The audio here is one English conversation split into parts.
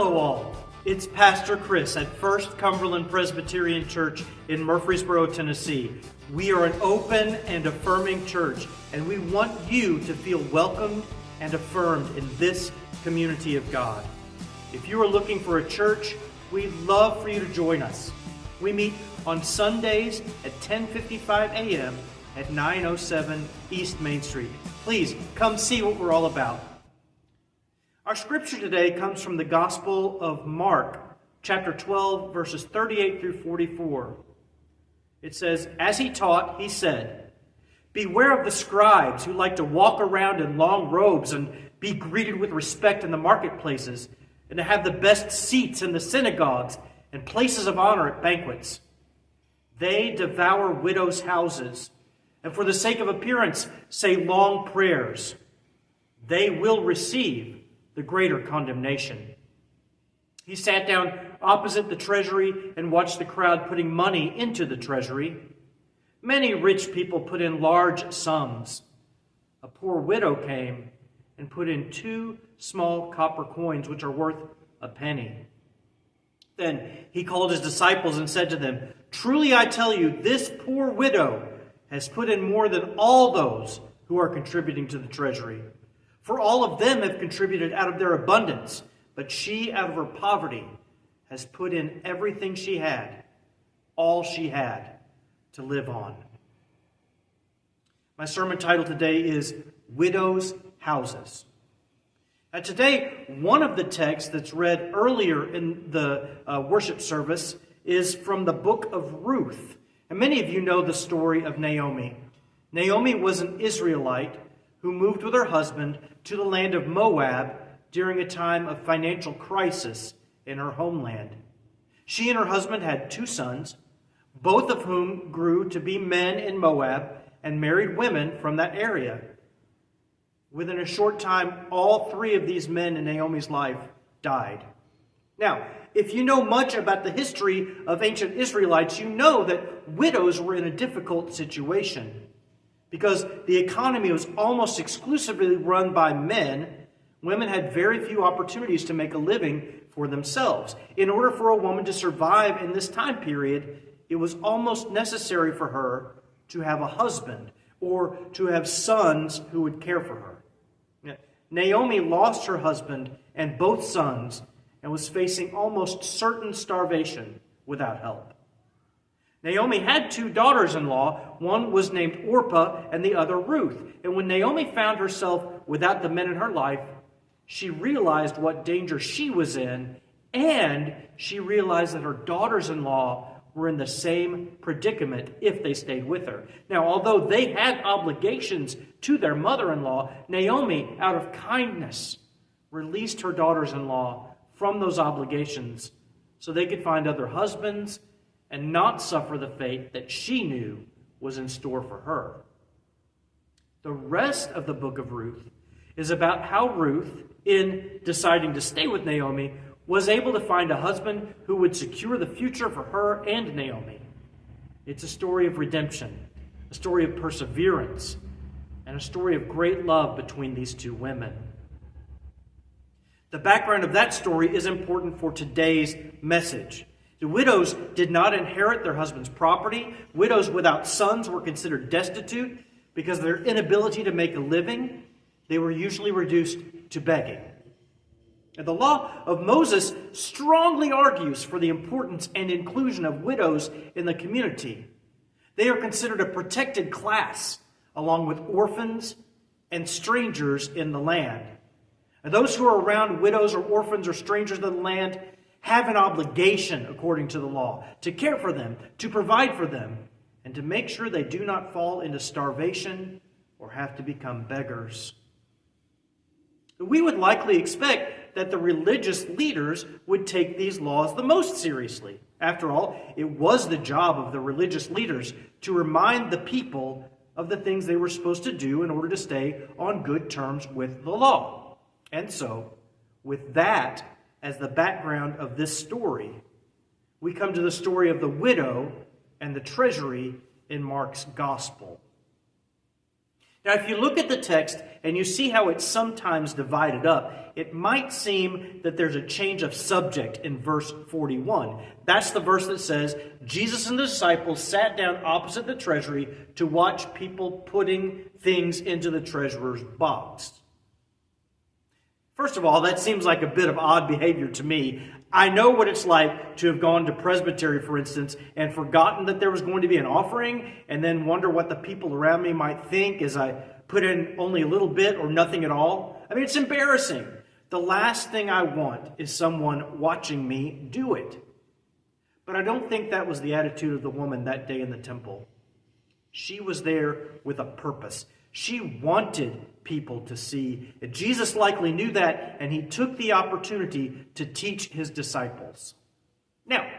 Hello all, it's Pastor Chris at First Cumberland Presbyterian Church in Murfreesboro, Tennessee. We are an open and affirming church, and we want you to feel welcomed and affirmed in this community of God. If you are looking for a church, we'd love for you to join us. We meet on Sundays at 10:55 a.m. at 907 East Main Street. Please come see what we're all about. Our scripture today comes from the Gospel of Mark, chapter 12, verses 38 through 44. It says, "As he taught, he said, 'Beware of the scribes who like to walk around in long robes and be greeted with respect in the marketplaces, and to have the best seats in the synagogues and places of honor at banquets. They devour widows' houses, and for the sake of appearance say long prayers. They will receive the greater condemnation.' He sat down opposite the treasury and watched the crowd putting money into the treasury. Many rich people put in large sums. A poor widow came and put in 2 small copper coins, which are worth a penny. Then he called his disciples and said to them, 'Truly I tell you, this poor widow has put in more than all those who are contributing to the treasury. For all of them have contributed out of their abundance, but she, out of her poverty, has put in everything she had, all she had to live on.'" My sermon title today is Widows' Houses. Now today, one of the texts that's read earlier in the worship service is from the book of Ruth. And many of you know the story of Naomi. Naomi was an Israelite who moved with her husband to the land of Moab during a time of financial crisis in her homeland. She and her husband had 2 sons, both of whom grew to be men in Moab and married women from that area. Within a short time, all 3 of these men in Naomi's life died. Now, if you know much about the history of ancient Israelites, you know that widows were in a difficult situation. Because the economy was almost exclusively run by men, women had very few opportunities to make a living for themselves. In order for a woman to survive in this time period, it was almost necessary for her to have a husband or to have sons who would care for her. Naomi lost her husband and both sons and was facing almost certain starvation without help. Naomi had 2 daughters-in-law. One was named Orpah and the other Ruth. And when Naomi found herself without the men in her life, she realized what danger she was in, and she realized that her daughters-in-law were in the same predicament if they stayed with her. Now, although they had obligations to their mother-in-law, Naomi, out of kindness, released her daughters-in-law from those obligations so they could find other husbands and not suffer the fate that she knew was in store for her. The rest of the book of Ruth is about how Ruth, in deciding to stay with Naomi, was able to find a husband who would secure the future for her and Naomi. It's a story of redemption, a story of perseverance, and a story of great love between these 2 women. The background of that story is important for today's message. The widows did not inherit their husband's property. Widows without sons were considered destitute because of their inability to make a living. They were usually reduced to begging. And the law of Moses strongly argues for the importance and inclusion of widows in the community. They are considered a protected class, along with orphans and strangers in the land. And those who are around widows or orphans or strangers in the land have an obligation, according to the law, to care for them, to provide for them, and to make sure they do not fall into starvation or have to become beggars. We would likely expect that the religious leaders would take these laws the most seriously. After all, it was the job of the religious leaders to remind the people of the things they were supposed to do in order to stay on good terms with the law. And so, with that as the background of this story, we come to the story of the widow and the treasury in Mark's gospel. Now, if you look at the text and you see how it's sometimes divided up, it might seem that there's a change of subject in verse 41. That's the verse that says, Jesus and the disciples sat down opposite the treasury to watch people putting things into the treasurer's box. First of all, that seems like a bit of odd behavior to me. I know what it's like to have gone to presbytery, for instance, and forgotten that there was going to be an offering, and then wonder what the people around me might think as I put in only a little bit or nothing at all. I mean, it's embarrassing. The last thing I want is someone watching me do it. But I don't think that was the attitude of the woman that day in the temple. She was there with a purpose. She wanted people to see. And Jesus likely knew that, and he took the opportunity to teach his disciples. Now,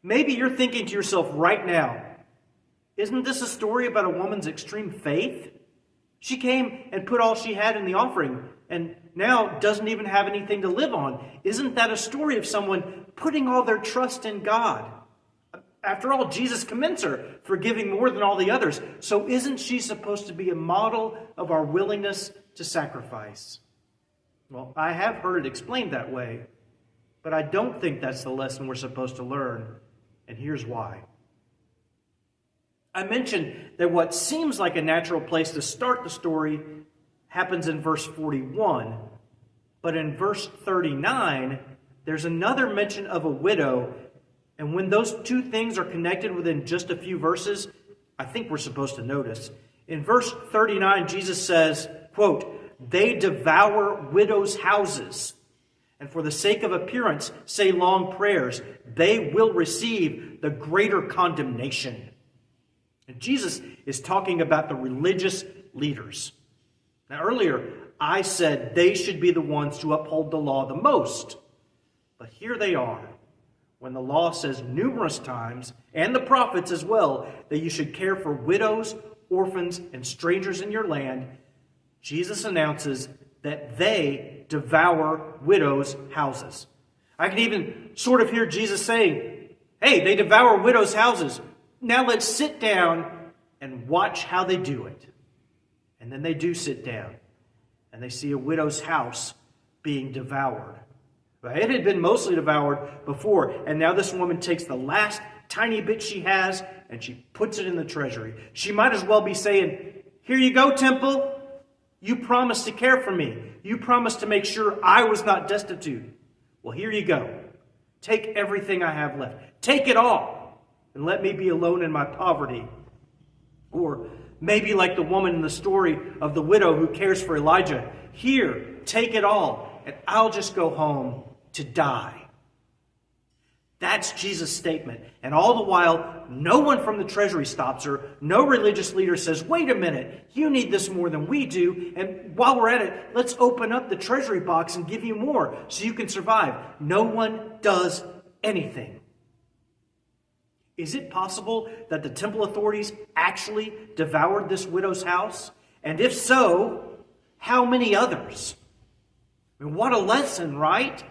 maybe you're thinking to yourself right now, isn't this a story about a woman's extreme faith? She came and put all she had in the offering, and now doesn't even have anything to live on. Isn't that a story of someone putting all their trust in God? After all, Jesus commends her for giving more than all the others. So isn't she supposed to be a model of our willingness to sacrifice? Well, I have heard it explained that way, but I don't think that's the lesson we're supposed to learn, and here's why. I mentioned that what seems like a natural place to start the story happens in verse 41, but in verse 39, there's another mention of a widow. And when those two things are connected within just a few verses, I think we're supposed to notice. In verse 39, Jesus says, quote, "They devour widows' houses, and for the sake of appearance say long prayers. They will receive the greater condemnation." And Jesus is talking about the religious leaders. Now earlier, I said they should be the ones to uphold the law the most. But here they are. When the law says numerous times, and the prophets as well, that you should care for widows, orphans, and strangers in your land, Jesus announces that they devour widows' houses. I can even sort of hear Jesus saying, hey, they devour widows' houses. Now let's sit down and watch how they do it. And then they do sit down, and they see a widow's house being devoured. It had been mostly devoured before, and now this woman takes the last tiny bit she has and she puts it in the treasury. She might as well be saying, here you go, temple. You promised to care for me. You promised to make sure I was not destitute. Well, here you go. Take everything I have left. Take it all, and let me be alone in my poverty. Or maybe like the woman in the story of the widow who cares for Elijah. Here, take it all, and I'll just go home to die. That's Jesus' statement. And all the while, no one from the treasury stops her. No religious leader says, wait a minute, you need this more than we do. And while we're at it, let's open up the treasury box and give you more so you can survive. No one does anything. Is it possible that the temple authorities actually devoured this widow's house? And if so, how many others? I mean, what a lesson, right?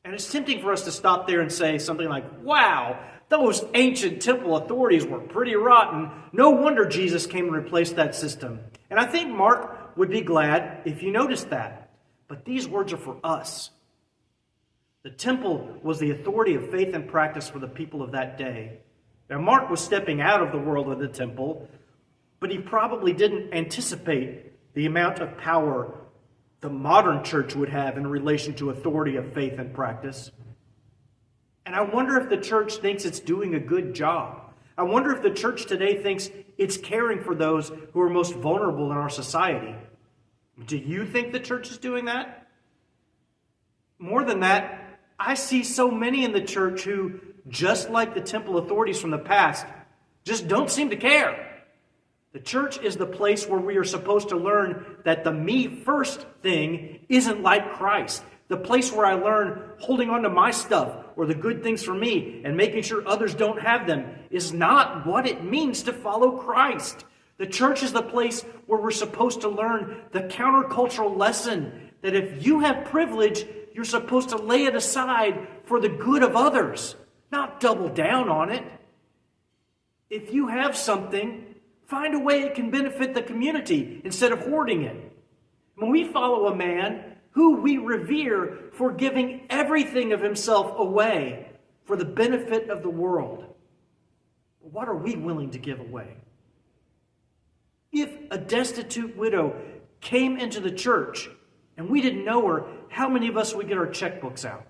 And it's tempting for us to stop there and say something like, wow, those ancient temple authorities were pretty rotten. No wonder Jesus came and replaced that system. And I think Mark would be glad if you noticed that. But these words are for us. The temple was the authority of faith and practice for the people of that day. Now, Mark was stepping out of the world of the temple, but he probably didn't anticipate the amount of power the modern church would have in relation to authority of faith and practice. And I wonder if the church thinks it's doing a good job. I wonder if the church today thinks it's caring for those who are most vulnerable in our society. Do you think the church is doing that? More than that, I see so many in the church who, just like the temple authorities from the past, just don't seem to care. The church is the place where we are supposed to learn that the me first thing isn't like Christ. The place where I learn holding on to my stuff or the good things for me and making sure others don't have them is not what it means to follow Christ. The church is the place where we're supposed to learn the countercultural lesson that if you have privilege, you're supposed to lay it aside for the good of others, not double down on it. If you have something, Find a way it can benefit the community instead of hoarding it. When we follow a man who we revere for giving everything of himself away for the benefit of the world, what are we willing to give away? If a destitute widow came into the church and we didn't know her, how many of us would get our checkbooks out?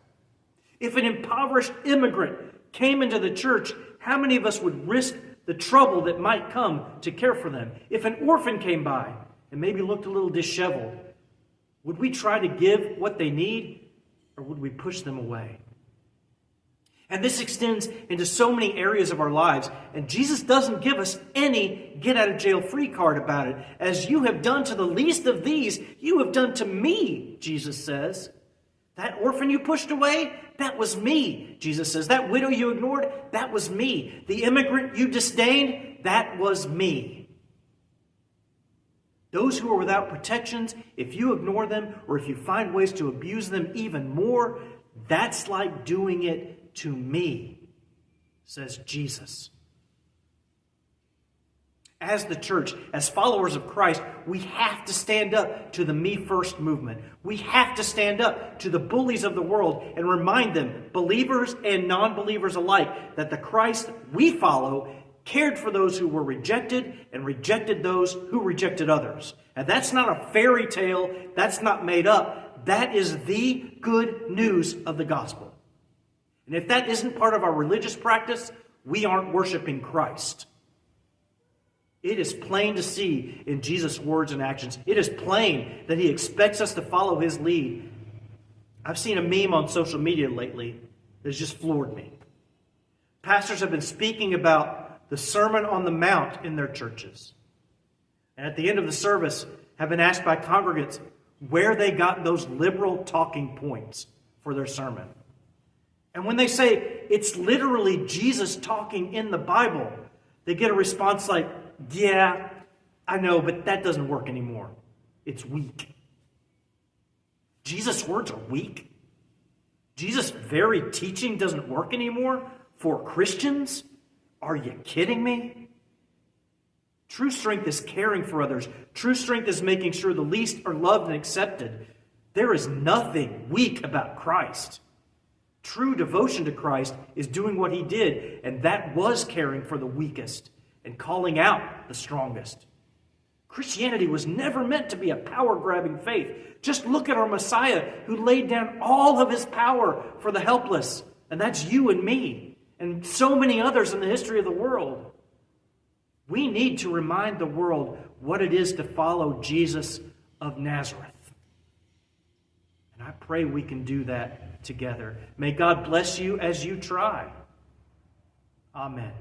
If an impoverished immigrant came into the church, how many of us would risk the trouble that might come to care for them? If an orphan came by and maybe looked a little disheveled, would we try to give what they need, or would we push them away? And this extends into so many areas of our lives. And Jesus doesn't give us any get-out-of-jail-free card about it. As you have done to the least of these, you have done to me, Jesus says. That orphan you pushed away, that was me, Jesus says. That widow you ignored, that was me. The immigrant you disdained, that was me. Those who are without protections, if you ignore them or if you find ways to abuse them even more, that's like doing it to me, says Jesus. As the church, as followers of Christ, we have to stand up to the me first movement. We have to stand up to the bullies of the world and remind them, believers and non-believers alike, that the Christ we follow cared for those who were rejected and rejected those who rejected others. And that's not a fairy tale. That's not made up. That is the good news of the gospel. And if that isn't part of our religious practice, we aren't worshiping Christ. It is plain to see in Jesus' words and actions. It is plain that he expects us to follow his lead. I've seen a meme on social media lately that has just floored me. Pastors have been speaking about the Sermon on the Mount in their churches. And at the end of the service, have been asked by congregants where they got those liberal talking points for their sermon. And when they say it's literally Jesus talking in the Bible, they get a response like, yeah, I know, but that doesn't work anymore. It's weak. Jesus' words are weak. Jesus' very teaching doesn't work anymore for Christians? Are you kidding me? True strength is caring for others. True strength is making sure the least are loved and accepted. There is nothing weak about Christ. True devotion to Christ is doing what he did, and that was caring for the weakest and calling out the strongest. Christianity was never meant to be a power-grabbing faith. Just look at our Messiah, who laid down all of his power for the helpless, and that's you and me, and so many others in the history of the world. We need to remind the world what it is to follow Jesus of Nazareth. And I pray we can do that together. May God bless you as you try. Amen.